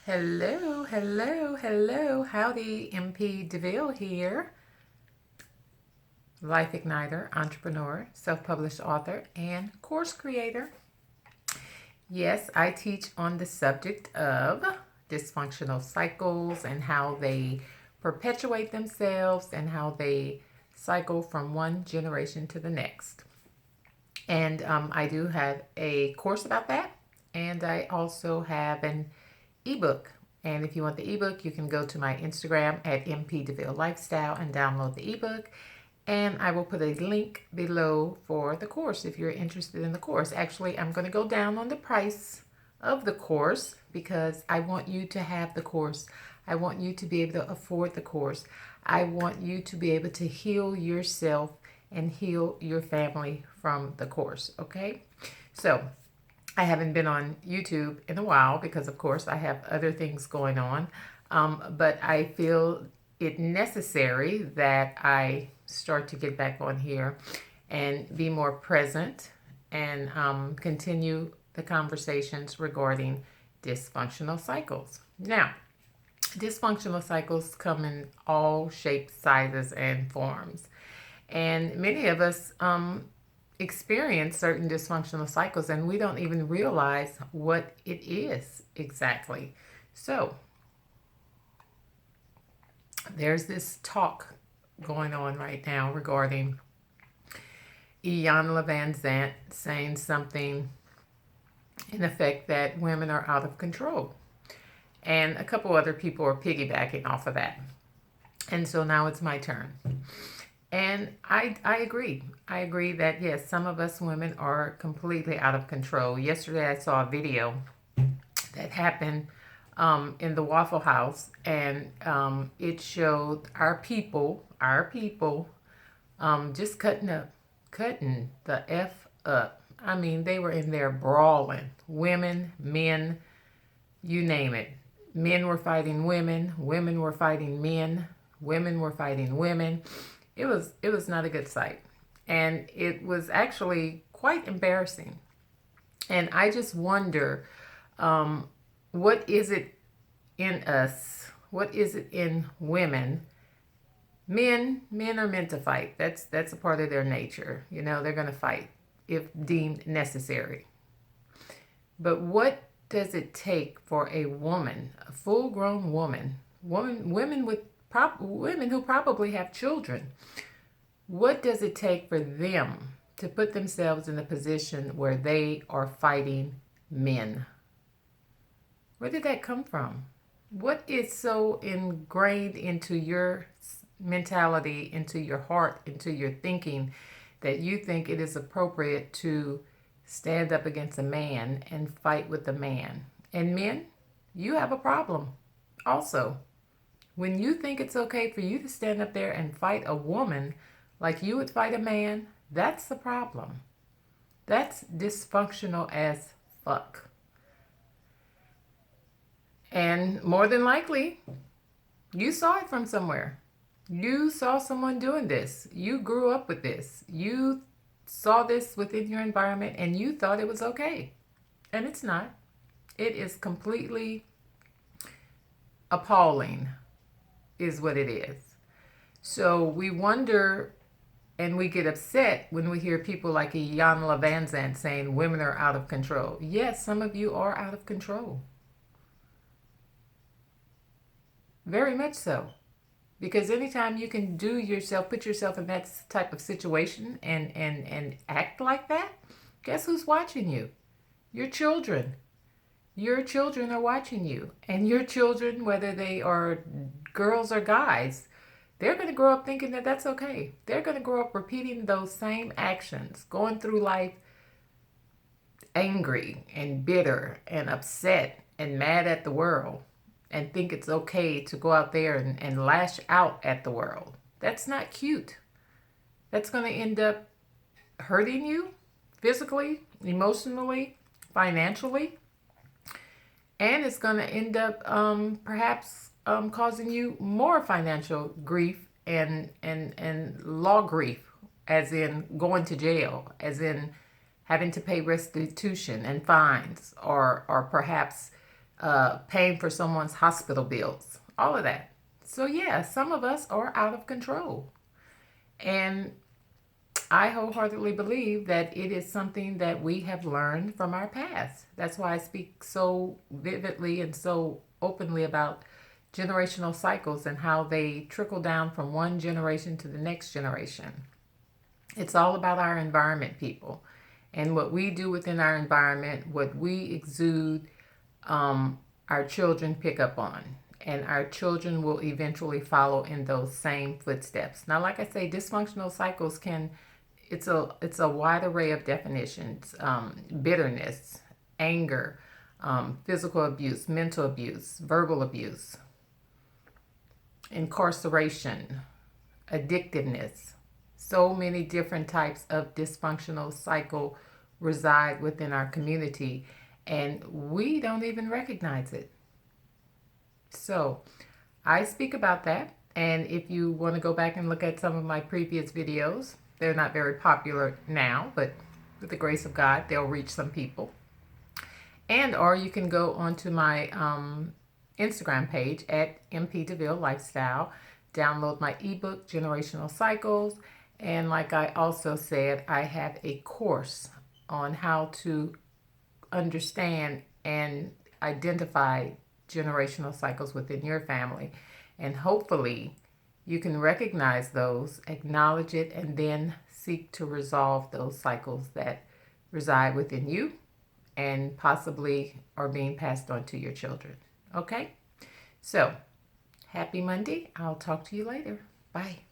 Hello, hello, hello. Howdy, MP DeVille here, life igniter, entrepreneur, self-published author, and course creator. Yes, I teach on the subject of dysfunctional cycles and how they perpetuate themselves and how they cycle from one generation to the next. And I do have a course about that, and I also have an ebook. And if you want the ebook, you can go to my Instagram at MP Lifestyle and download the ebook. And I will put a link below for the course if you're interested in the course. Actually, I'm going to go down on the price of the course because I want you to have the course. I want you to be able to afford the course. I want you to be able to heal yourself and heal your family from the course. Okay? So, I haven't been on YouTube in a while because, of course, I have other things going on. But I feel it necessary that I start to get back on here and be more present and continue the conversations regarding dysfunctional cycles. Now, dysfunctional cycles come in all shapes, sizes, and forms. And many of us experience certain dysfunctional cycles and we don't even realize what it is exactly. So, there's this talk going on right now regarding Iyanla Van Zant saying something in effect that women are out of control. And a couple other people are piggybacking off of that. And so now it's my turn. And I agree. I agree that, yes, some of us women are completely out of control. Yesterday I saw a video that happened in the Waffle House, and it showed our people just cutting the F up. I mean, they were in there brawling. Women, men, you name it. Men were fighting women. Women were fighting men. Women were fighting women. It was not a good sight. And it was actually quite embarrassing. And I just wonder, what is it in us? What is it in women? Men are meant to fight. That's a part of their nature. You know, they're going to fight if deemed necessary. But what does it take for a woman, a full-grown women who probably have children? What does it take for them to put themselves in a position where they are fighting men? Where did that come from? What is so ingrained into your mentality, into your heart, into your thinking, that you think it is appropriate to stand up against a man and fight with a man? And men, you have a problem also. When you think it's okay for you to stand up there and fight a woman like you would fight a man, that's the problem. That's dysfunctional as fuck. And more than likely, you saw it from somewhere. You saw someone doing this. You grew up with this. You saw this within your environment and you thought it was okay. And it's not. It is completely appalling, is what it is. So we wonder and we get upset when we hear people like Iyanla Van Zant saying women are out of control. Yes, some of you are out of control. Very much so. Because anytime you can put yourself in that type of situation and act like that, guess who's watching you? Your children. Your children are watching you. And your children, whether they are girls or guys, they're going to grow up thinking that that's okay. They're going to grow up repeating those same actions, going through life angry and bitter and upset and mad at the world, and think it's okay to go out there and lash out at the world. That's not cute. That's going to end up hurting you physically, emotionally, financially, and it's going to end up perhaps causing you more financial grief and law grief, as in going to jail, as in having to pay restitution and fines, or perhaps paying for someone's hospital bills, all of that. So, yeah, some of us are out of control. And I wholeheartedly believe that it is something that we have learned from our past. That's why I speak so vividly and so openly about generational cycles and how they trickle down from one generation to the next generation. It's all about our environment, people. And what we do within our environment, what we exude, our children pick up on. And our children will eventually follow in those same footsteps. Now, like I say, dysfunctional cycles can, it's a wide array of definitions. Bitterness, anger, physical abuse, mental abuse, verbal abuse, incarceration, addictiveness. So many different types of dysfunctional cycle reside within our community, and we don't even recognize it. So I speak about that, and if you want to go back and look at some of my previous videos, they're not very popular now, but with the grace of God, they'll reach some people. And or you can go onto my Instagram page at MP DeVille Lifestyle, download my ebook, Generational Cycles. And like I also said, I have a course on how to understand and identify generational cycles within your family. And hopefully you can recognize those, acknowledge it, and then seek to resolve those cycles that reside within you and possibly are being passed on to your children. Okay? So, happy Monday. I'll talk to you later. Bye.